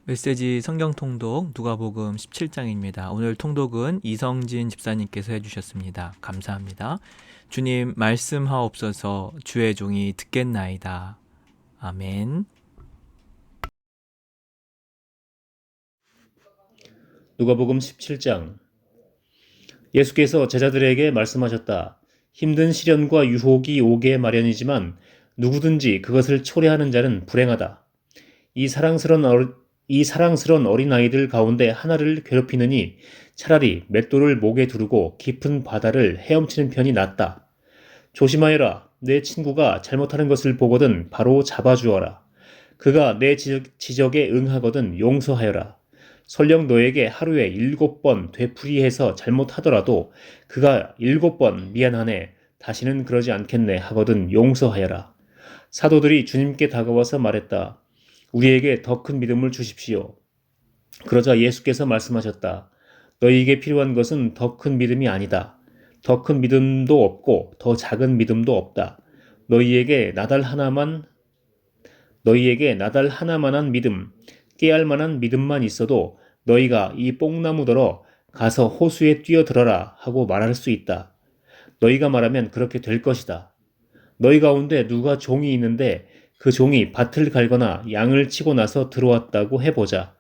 메시지 성경 통독 누가복음 17장입니다. 오늘 통독은 이성진 집사님께서 해주셨습니다. 감사합니다. 주님 말씀하옵소서. 주의 종이 듣겠나이다. 아멘. 누가복음 17장. 예수께서 제자들에게 말씀하셨다. 힘든 시련과 유혹이 오게 마련이지만 누구든지 그것을 초래하는 자는 불행하다. 이 사랑스런 어린아이들 가운데 하나를 괴롭히느니 차라리 맷돌을 목에 두르고 깊은 바다를 헤엄치는 편이 낫다. 조심하여라. 내 친구가 잘못하는 것을 보거든 바로 잡아주어라. 그가 내 지적에 응하거든 용서하여라. 설령 너에게 하루에 7번 되풀이해서 잘못하더라도 그가 7번 미안하네, 다시는 그러지 않겠네 하거든 용서하여라. 사도들이 주님께 다가와서 말했다. 우리에게 더 큰 믿음을 주십시오. 그러자 예수께서 말씀하셨다. 너희에게 필요한 것은 더 큰 믿음이 아니다. 더 큰 믿음도 없고 더 작은 믿음도 없다. 너희에게 나달 하나만한 믿음, 깨알 만한 믿음만 있어도 너희가 이 뽕나무더러 가서 호수에 뛰어들어라 하고 말할 수 있다. 너희가 말하면 그렇게 될 것이다. 너희 가운데 누가 종이 있는데 그 종이 밭을 갈거나 양을 치고 나서 들어왔다고 해보자.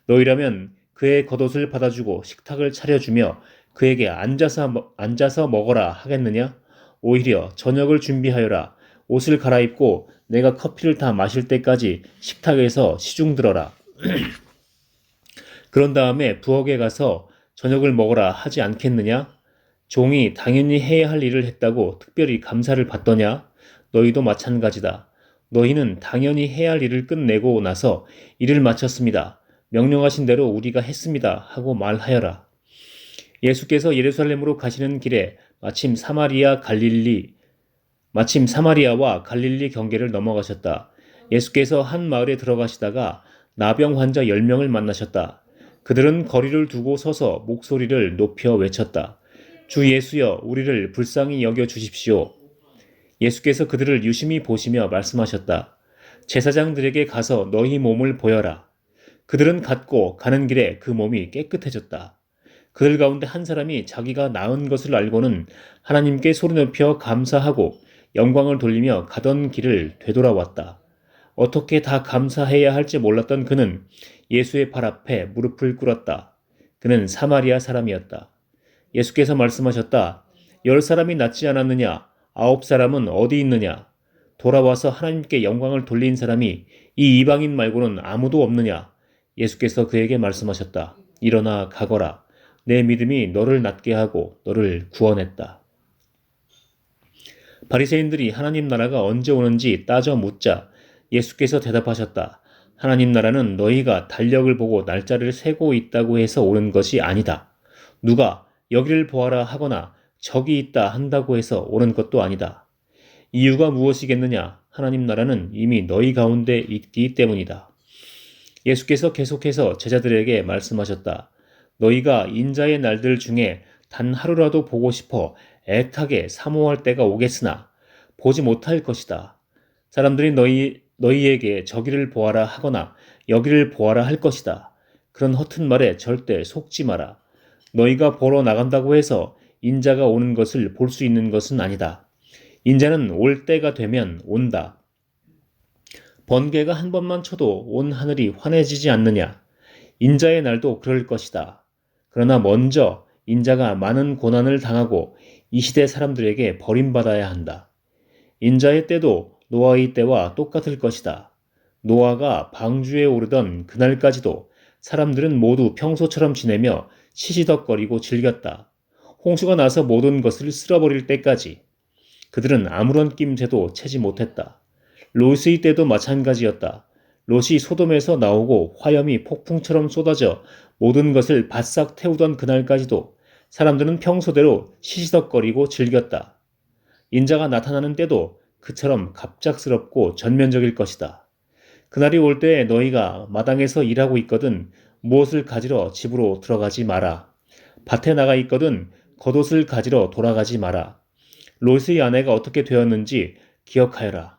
너희라면 그의 겉옷을 받아주고 식탁을 차려주며 그에게 앉아서 먹어라 하겠느냐? 오히려 저녁을 준비하여라. 옷을 갈아입고 내가 커피를 다 마실 때까지 식탁에서 시중 들어라. 그런 다음에 부엌에 가서 저녁을 먹어라 하지 않겠느냐? 종이 당연히 해야 할 일을 했다고 특별히 감사를 받더냐? 너희도 마찬가지다. 너희는 당연히 해야 할 일을 끝내고 나서 일을 마쳤습니다. 명령하신 대로 우리가 했습니다. 하고 말하여라. 예수께서 예루살렘으로 가시는 길에 마침 사마리아와 갈릴리 경계를 넘어가셨다. 예수께서 한 마을에 들어가시다가 나병 환자 10명을 만나셨다. 그들은 거리를 두고 서서 목소리를 높여 외쳤다. 주 예수여, 우리를 불쌍히 여겨 주십시오. 예수께서 그들을 유심히 보시며 말씀하셨다. 제사장들에게 가서 너희 몸을 보여라. 그들은 갔고 가는 길에 그 몸이 깨끗해졌다. 그들 가운데 한 사람이 자기가 나은 것을 알고는 하나님께 소리 높여 감사하고 영광을 돌리며 가던 길을 되돌아왔다. 어떻게 다 감사해야 할지 몰랐던 그는 예수의 발 앞에 무릎을 꿇었다. 그는 사마리아 사람이었다. 예수께서 말씀하셨다. 10사람이 낫지 않았느냐? 9사람은 어디 있느냐? 돌아와서 하나님께 영광을 돌린 사람이 이 이방인 말고는 아무도 없느냐? 예수께서 그에게 말씀하셨다. 일어나 가거라. 내 믿음이 너를 낫게 하고 너를 구원했다. 바리새인들이 하나님 나라가 언제 오는지 따져 묻자 예수께서 대답하셨다. 하나님 나라는 너희가 달력을 보고 날짜를 세고 있다고 해서 오는 것이 아니다. 누가 여기를 보아라 하거나 저기 있다 한다고 해서 오는 것도 아니다. 이유가 무엇이겠느냐? 하나님 나라는 이미 너희 가운데 있기 때문이다. 예수께서 계속해서 제자들에게 말씀하셨다. 너희가 인자의 날들 중에 단 하루라도 보고 싶어 애타게 사모할 때가 오겠으나 보지 못할 것이다. 사람들이 너희에게 저기를 보아라 하거나 여기를 보아라 할 것이다. 그런 허튼 말에 절대 속지 마라. 너희가 보러 나간다고 해서 인자가 오는 것을 볼 수 있는 것은 아니다. 인자는 올 때가 되면 온다. 번개가 한 번만 쳐도 온 하늘이 환해지지 않느냐? 인자의 날도 그럴 것이다. 그러나 먼저 인자가 많은 고난을 당하고 이 시대 사람들에게 버림받아야 한다. 인자의 때도 노아의 때와 똑같을 것이다. 노아가 방주에 오르던 그날까지도 사람들은 모두 평소처럼 지내며 시시덕거리고 즐겼다. 홍수가 나서 모든 것을 쓸어버릴 때까지 그들은 아무런 낌새도 채지 못했다. 롯의 때도 마찬가지였다. 롯이 소돔에서 나오고 화염이 폭풍처럼 쏟아져 모든 것을 바싹 태우던 그날까지도 사람들은 평소대로 시시덕거리고 즐겼다. 인자가 나타나는 때도 그처럼 갑작스럽고 전면적일 것이다. 그날이 올 때 너희가 마당에서 일하고 있거든 무엇을 가지러 집으로 들어가지 마라. 밭에 나가 있거든 겉옷을 가지러 돌아가지 마라. 롯의 아내가 어떻게 되었는지 기억하여라.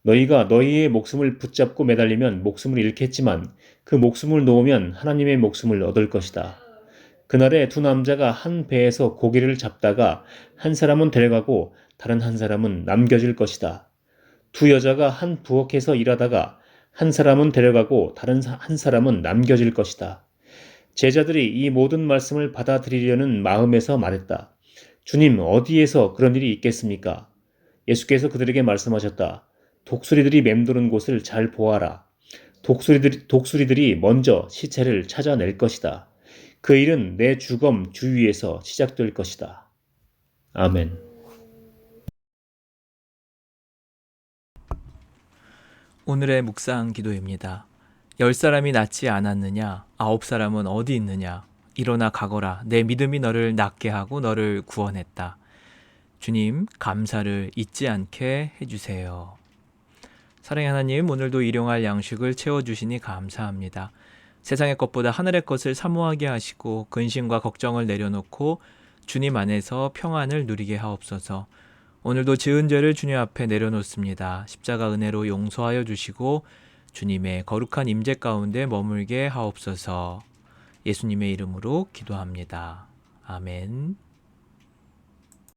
너희가 너희의 목숨을 붙잡고 매달리면 목숨을 잃겠지만 그 목숨을 놓으면 하나님의 목숨을 얻을 것이다. 그날에 두 남자가 한 배에서 고기를 잡다가 한 사람은 데려가고 다른 한 사람은 남겨질 것이다. 두 여자가 한 부엌에서 일하다가 한 사람은 데려가고 다른 한 사람은 남겨질 것이다. 제자들이 이 모든 말씀을 받아들이려는 마음에서 말했다. 주님, 어디에서 그런 일이 있겠습니까? 예수께서 그들에게 말씀하셨다. 독수리들이 맴도는 곳을 잘 보아라. 독수리들이 먼저 시체를 찾아낼 것이다. 그 일은 내 주검 주위에서 시작될 것이다. 아멘. 오늘의 묵상 기도입니다. 10사람이 낫지 않았느냐? 9사람은 어디 있느냐? 일어나 가거라. 내 믿음이 너를 낫게 하고 너를 구원했다. 주님, 감사를 잊지 않게 해주세요. 사랑의 하나님, 오늘도 일용할 양식을 채워주시니 감사합니다. 세상의 것보다 하늘의 것을 사모하게 하시고 근심과 걱정을 내려놓고 주님 안에서 평안을 누리게 하옵소서. 오늘도 지은 죄를 주님 앞에 내려놓습니다. 십자가 은혜로 용서하여 주시고 주님의 거룩한 임재 가운데 머물게 하옵소서. 예수님의 이름으로 기도합니다. 아멘.